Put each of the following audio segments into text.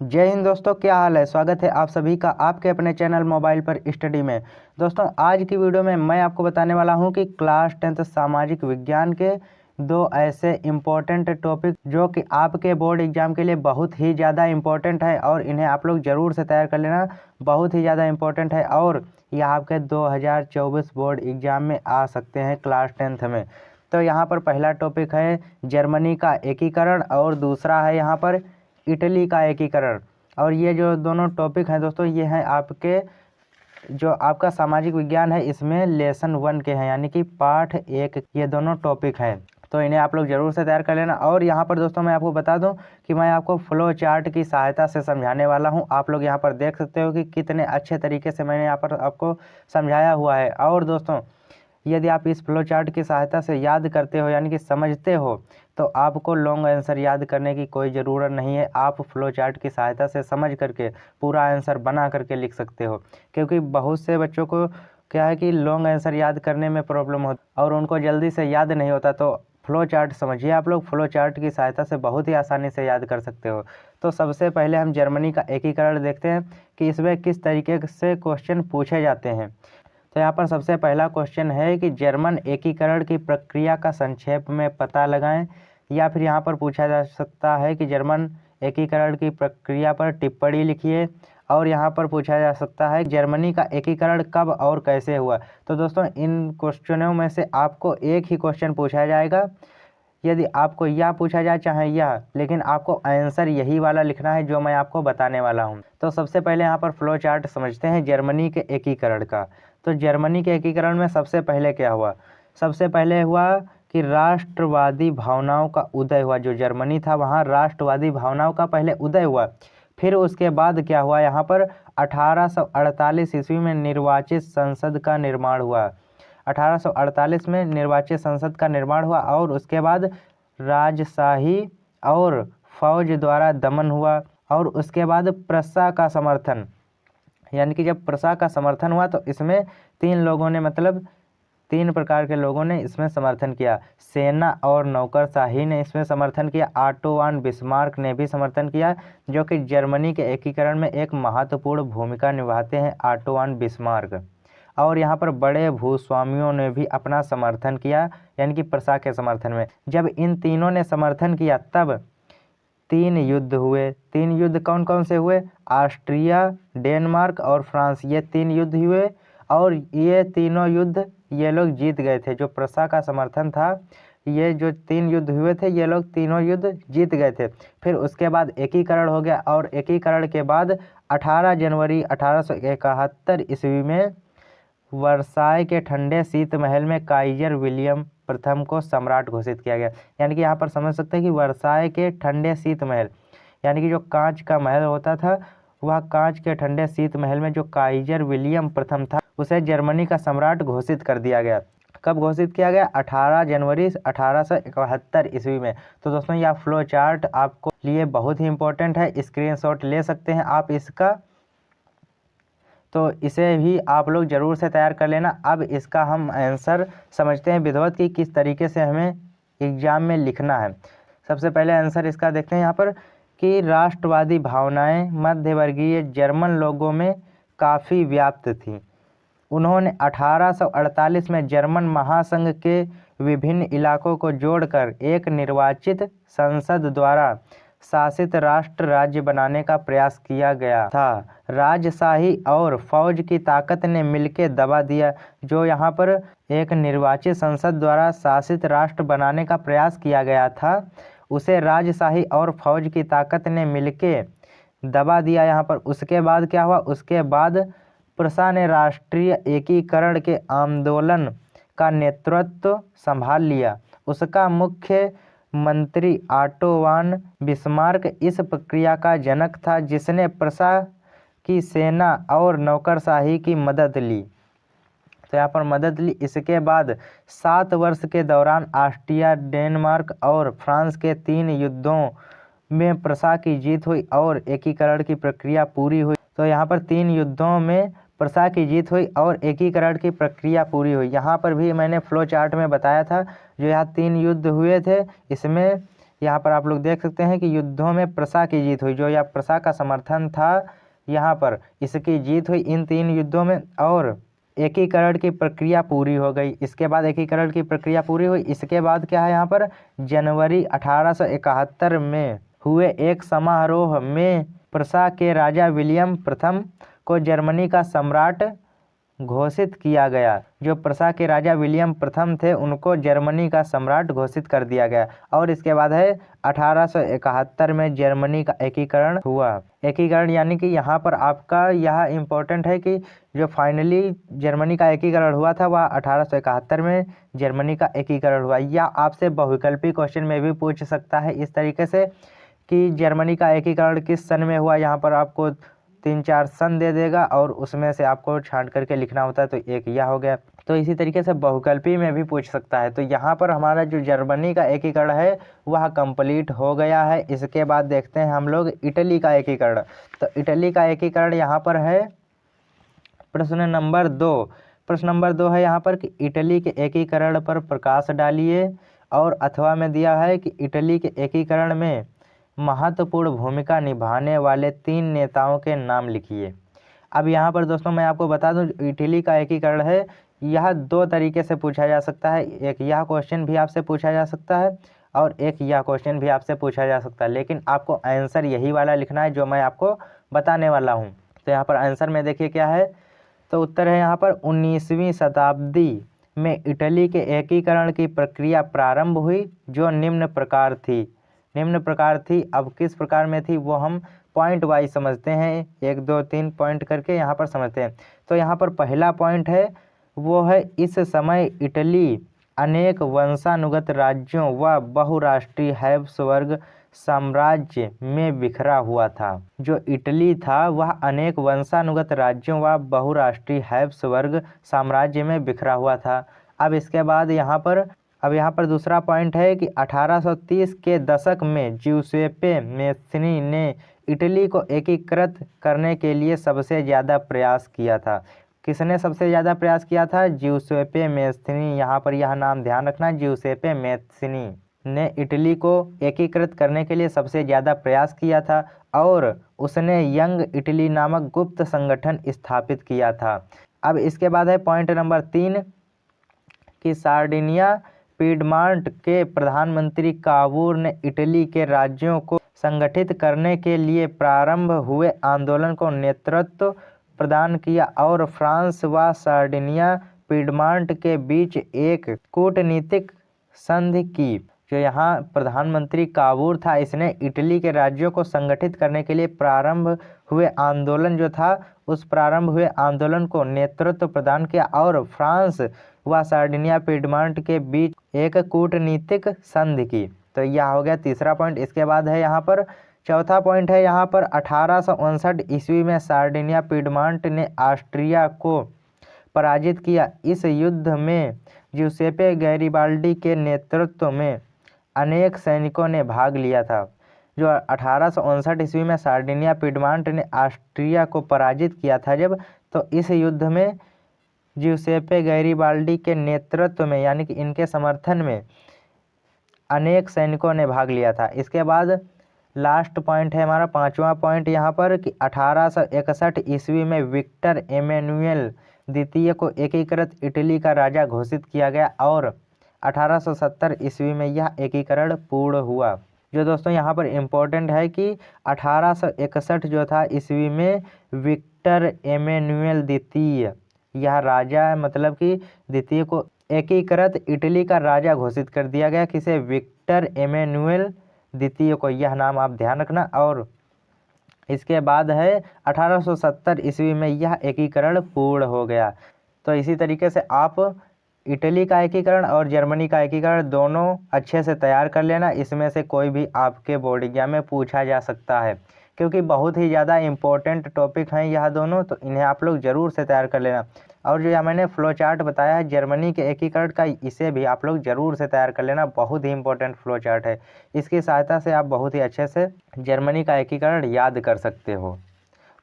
जय हिंद दोस्तों, क्या हाल है। स्वागत है आप सभी का आपके अपने चैनल मोबाइल पर स्टडी में। दोस्तों आज की वीडियो में मैं आपको बताने वाला हूं कि क्लास 10th सामाजिक विज्ञान के दो ऐसे इम्पोर्टेंट टॉपिक जो कि आपके बोर्ड एग्जाम के लिए बहुत ही ज़्यादा इम्पोर्टेंट है और इन्हें आप लोग ज़रूर से तैयार कर लेना। बहुत ही ज़्यादा इम्पोर्टेंट है और यह आपके 2024 बोर्ड एग्जाम में आ सकते हैं क्लास 10th में। तो यहाँ पर पहला टॉपिक है जर्मनी का एकीकरण और दूसरा है यहाँ पर इटली का एकीकरण। और ये जो दोनों टॉपिक हैं दोस्तों, ये हैं आपके जो आपका सामाजिक विज्ञान है इसमें लेसन 1 के हैं, यानी कि पाठ 1 ये दोनों टॉपिक हैं। तो इन्हें आप लोग ज़रूर से तैयार कर लेना। और यहाँ पर दोस्तों मैं आपको बता दूं कि मैं आपको फ्लो चार्ट की सहायता से समझाने वाला हूँ। आप लोग यहाँ पर देख सकते हो कि कितने अच्छे तरीके से मैंने यहाँ पर आपको समझाया हुआ है। और दोस्तों यदि आप इस फ्लो चार्ट की सहायता से याद करते हो यानी कि समझते हो तो आपको लॉन्ग आंसर याद करने की कोई ज़रूरत नहीं है। आप फ्लो चार्ट की सहायता से समझ करके पूरा आंसर बना करके लिख सकते हो, क्योंकि बहुत से बच्चों को क्या है कि लॉन्ग आंसर याद करने में प्रॉब्लम होती और उनको जल्दी से याद नहीं होता। तो फ्लो चार्ट समझिए, आप लोग फ्लो चार्ट की सहायता से बहुत ही आसानी से याद कर सकते हो। तो सबसे पहले हम जर्मनी का एकीकरण देखते हैं कि इसमें किस तरीके से क्वेश्चन पूछे जाते हैं। तो यहाँ पर सबसे पहला क्वेश्चन है कि जर्मन एकीकरण की प्रक्रिया का संक्षेप में पता लगाएं। या फिर यहाँ पर पूछा जा सकता है कि जर्मन एकीकरण की प्रक्रिया पर टिप्पणी लिखिए। और यहाँ पर पूछा जा सकता है जर्मनी का एकीकरण कब और कैसे हुआ। तो दोस्तों इन क्वेश्चनों में से आपको एक ही क्वेश्चन पूछा जाएगा। यदि आपको यह पूछा जाए चाहे यह, लेकिन आपको आंसर यही वाला लिखना है जो मैं आपको बताने वाला हूँ। तो सबसे पहले यहाँ पर फ्लो चार्ट समझते हैं जर्मनी के एकीकरण का। तो जर्मनी के एकीकरण में सबसे पहले क्या हुआ, सबसे पहले हुआ कि राष्ट्रवादी भावनाओं का उदय हुआ। जो जर्मनी था वहाँ राष्ट्रवादी भावनाओं का पहले उदय हुआ। फिर उसके बाद क्या हुआ, यहाँ पर 1848 ईस्वी में निर्वाचित संसद का निर्माण हुआ। 1848 में निर्वाचित संसद का निर्माण हुआ और उसके बाद राजशाही और फौज द्वारा दमन हुआ। और उसके बाद प्रसा का समर्थन, यानी कि जब प्रसा का समर्थन हुआ तो इसमें तीन प्रकार के लोगों ने इसमें समर्थन किया। सेना और नौकरशाही ने इसमें समर्थन किया। ऑटो वन बिस्मार्क ने भी समर्थन किया, जो कि जर्मनी के एकीकरण में एक महत्वपूर्ण भूमिका निभाते हैं, ऑटो वन बिस्मार्क। और यहाँ पर बड़े भूस्वामियों ने भी अपना समर्थन किया, यानी कि प्रसा के समर्थन में। जब इन तीनों ने समर्थन किया तब 3 युद्ध हुए। 3 युद्ध कौन कौन से हुए, ऑस्ट्रिया, डेनमार्क और फ्रांस, ये 3 युद्ध हुए। और ये तीनों युद्ध ये लोग जीत गए थे। जो प्रसा का समर्थन था, ये जो 3 युद्ध हुए थे ये लोग तीनों युद्ध जीत गए थे। फिर उसके बाद एकीकरण हो गया और एकीकरण के बाद 18 जनवरी 1871 ईस्वी में वर्साय के ठंडे शीत महल में काइजर विलियम प्रथम को सम्राट घोषित किया गया। यानी कि यहाँ पर समझ सकते हैं कि वर्साय के ठंडे शीत महल, यानी कि जो कांच का महल होता था, वह कांच के ठंडे शीत महल में जो काइजर विलियम प्रथम था उसे जर्मनी का सम्राट घोषित कर दिया गया। कब घोषित किया गया, 18 जनवरी 1871 ईस्वी में। तो दोस्तों यह फ्लो चार्ट आपको लिए बहुत ही इंपॉर्टेंट है, स्क्रीनशॉट ले सकते हैं आप इसका। तो इसे भी आप लोग ज़रूर से तैयार कर लेना। अब इसका हम आंसर समझते हैं विधिवत की किस तरीके से हमें एग्जाम में लिखना है। सबसे पहले आंसर इसका देखते हैं यहाँ पर कि राष्ट्रवादी भावनाएं मध्यवर्गीय जर्मन लोगों में काफ़ी व्याप्त थीं। उन्होंने 1848 में जर्मन महासंघ के विभिन्न इलाकों को जोड़कर एक निर्वाचित संसद द्वारा शासित राष्ट्र राज्य बनाने का प्रयास किया गया था। राजशाही और फौज की ताकत ने मिलकर दबा दिया। जो यहाँ पर एक निर्वाचित संसद द्वारा शासित राष्ट्र बनाने का प्रयास किया गया था, उसे राजशाही और फौज की ताकत ने मिलकर दबा दिया यहाँ पर। उसके बाद क्या हुआ, उसके बाद प्रसा ने राष्ट्रीय एकीकरण के आंदोलन का नेतृत्व संभाल लिया। उसका मुख्य मंत्री ऑटो वन बिस्मार्क इस प्रक्रिया का जनक था, जिसने प्रसा की सेना और नौकरशाही की मदद ली। तो यहाँ पर मदद ली। इसके बाद 7 वर्ष के दौरान ऑस्ट्रिया, डेनमार्क और फ्रांस के 3 युद्धों में प्रसा की जीत हुई और एकीकरण की प्रक्रिया पूरी हुई। तो यहाँ पर 3 युद्धों में प्रसा की जीत हुई और एकीकरण की प्रक्रिया पूरी हुई। यहाँ पर भी मैंने फ्लो चार्ट में बताया था, जो यहाँ 3 युद्ध हुए थे इसमें यहाँ पर आप लोग देख सकते हैं कि युद्धों में प्रशा की जीत हुई, जो यह प्रशा का समर्थन था यहाँ पर, इसकी जीत हुई इन 3 युद्धों में। और एकीकरण की प्रक्रिया पूरी हो गई। इसके बाद एकीकरण की प्रक्रिया पूरी हुई, इसके बाद क्या है यहाँ पर, जनवरी 1871 में हुए एक समारोह में प्रशा के राजा विलियम प्रथम को जर्मनी का सम्राट घोषित किया गया। जो प्रशा के राजा विलियम प्रथम थे उनको जर्मनी का सम्राट घोषित कर दिया गया। और इसके बाद है 1871 में जर्मनी का एकीकरण हुआ। एकीकरण यानी कि यहाँ पर आपका यह इम्पोर्टेंट है कि जो फाइनली जर्मनी का एकीकरण हुआ था वह 1871 में जर्मनी का एकीकरण हुआ। या आपसे बहुविकल्पी क्वेश्चन में भी पूछ सकता है इस तरीके से कि जर्मनी का एकीकरण किस सन में हुआ। यहाँ पर आपको 3-4 सन दे देगा और उसमें से आपको छांट करके लिखना होता है, तो एक यह हो गया। तो इसी तरीके से बहुविकल्पी में भी पूछ सकता है। तो यहाँ पर हमारा जो जर्मनी का एकीकरण है वह कंप्लीट हो गया है। इसके बाद देखते हैं हम लोग इटली का एकीकरण। तो इटली का एकीकरण यहाँ पर है प्रश्न नंबर 2। प्रश्न नंबर 2 है यहाँ पर कि इटली के एकीकरण पर प्रकाश डालिए, और अथवा में दिया है कि इटली के एकीकरण में महत्वपूर्ण भूमिका निभाने वाले 3 नेताओं के नाम लिखिए। अब यहाँ पर दोस्तों मैं आपको बता दूं, इटली का एकीकरण है यह 2 तरीके से पूछा जा सकता है। एक यह क्वेश्चन भी आपसे पूछा जा सकता है और एक यह क्वेश्चन भी आपसे पूछा जा सकता है, लेकिन आपको आंसर यही वाला लिखना है जो मैं आपको बताने वाला हूँ। तो यहाँ पर आंसर में देखिए क्या है, तो उत्तर है यहाँ पर 19वीं शताब्दी में इटली के एकीकरण की प्रक्रिया प्रारंभ हुई, जो निम्न प्रकार थी। अब किस प्रकार में थी वो हम पॉइंट वाइज समझते हैं, 1 2 3 पॉइंट करके यहाँ पर समझते हैं। तो यहाँ पर पहला पॉइंट है वो है, इस समय इटली अनेक वंशानुगत राज्यों व बहुराष्ट्रीय हैब्सबर्ग साम्राज्य में बिखरा हुआ था। जो इटली था वह अनेक वंशानुगत राज्यों व बहुराष्ट्रीय हैब्सबर्ग साम्राज्य में बिखरा हुआ था। अब इसके बाद यहाँ पर दूसरा पॉइंट है कि 1830 के दशक में ज्यूसेप्पे मैत्सिनी ने इटली को एकीकृत करने के लिए सबसे ज़्यादा प्रयास किया था। किसने सबसे ज़्यादा प्रयास किया था? ज्यूसेप्पे मैत्सिनी। यहाँ पर यह नाम ध्यान रखना, ज्यूसेप्पे मैत्सिनी ने इटली को एकीकृत करने के लिए सबसे ज़्यादा प्रयास किया था और उसने यंग इटली नामक गुप्त संगठन स्थापित किया था। अब इसके बाद है पॉइंट नंबर 3 कि सार्डिनिया पीडमांट के प्रधानमंत्री कावूर ने इटली के राज्यों को संगठित करने के लिए प्रारंभ हुए आंदोलन को नेतृत्व प्रदान किया और फ्रांस व सार्डिनिया पीडमांट के बीच एक कूटनीतिक संधि की। जो यहाँ प्रधानमंत्री कावूर था, इसने इटली के राज्यों को संगठित करने के लिए प्रारंभ हुए आंदोलन जो था, उस प्रारंभ हुए आंदोलन को नेतृत्व प्रदान किया और फ्रांस व सार्डिनिया पीडमांट के बीच एक कूटनीतिक संधि की। तो यह हो गया तीसरा पॉइंट। इसके बाद है यहाँ पर चौथा पॉइंट है यहाँ पर 1859 ईस्वी में सार्डिनिया पीडमांट ने ऑस्ट्रिया को पराजित किया। इस युद्ध में ज्यूसेप्पे गैरिबाल्डी के नेतृत्व में अनेक सैनिकों ने भाग लिया था। जो 1859 ईस्वी में सार्डिनिया पीडमांट ने ऑस्ट्रिया को पराजित किया था जब, तो इस युद्ध में ज्यूसेप्पे गैरिबाल्डी के नेतृत्व में यानी कि इनके समर्थन में अनेक सैनिकों ने भाग लिया था। इसके बाद लास्ट पॉइंट है हमारा पांचवा पॉइंट यहाँ पर कि 1861 ईस्वी में विक्टर एमेनुएल द्वितीय को एकीकृत इटली का राजा घोषित किया गया और 1870 ईस्वी में यह एकीकरण पूर्ण हुआ। जो दोस्तों यहाँ पर इम्पोर्टेंट है कि 1861 जो था ईस्वी में विक्टर एमेनुएल द्वितीय, यह राजा मतलब कि द्वितीय को एकीकृत इटली का राजा घोषित कर दिया गया। किसे? विक्टर एमेनुएल द्वितीय को, यह नाम आप ध्यान रखना। और इसके बाद है 1870 ईस्वी में यह एकीकरण पूर्ण हो गया। तो इसी तरीके से आप इटली का एकीकरण और जर्मनी का एकीकरण दोनों अच्छे से तैयार कर लेना। इसमें से कोई भी आपके बोर्ड एग्जाम में पूछा जा सकता है, क्योंकि बहुत ही ज़्यादा इम्पोर्टेंट टॉपिक हैं यह दोनों, तो इन्हें आप लोग ज़रूर से तैयार कर लेना। और जो मैंने फ्लो चार्ट बताया है जर्मनी के एकीकरण का, इसे भी आप लोग ज़रूर से तैयार कर लेना। बहुत ही इंपॉर्टेंट फ्लो चार्ट है, इसकी सहायता से आप बहुत ही अच्छे से जर्मनी का एकीकरण याद कर सकते हो।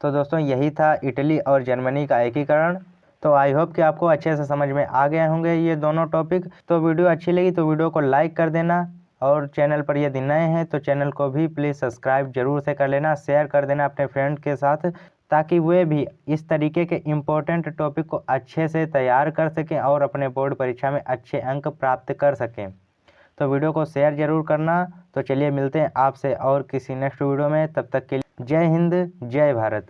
तो दोस्तों यही था इटली और जर्मनी का एकीकरण। तो आई होप कि आपको अच्छे से समझ में आ गए होंगे ये दोनों टॉपिक। तो वीडियो अच्छी लगी तो वीडियो को लाइक कर देना और चैनल पर यदि नए हैं तो चैनल को भी प्लीज़ सब्सक्राइब जरूर से कर लेना, शेयर कर देना अपने फ्रेंड के साथ, ताकि वे भी इस तरीके के इम्पोर्टेंट टॉपिक को अच्छे से तैयार कर सकें और अपने बोर्ड परीक्षा में अच्छे अंक प्राप्त कर सकें। तो वीडियो को शेयर जरूर करना। तो चलिए मिलते हैं आपसे और किसी नेक्स्ट वीडियो में, तब तक के लिए जय हिंद जय भारत।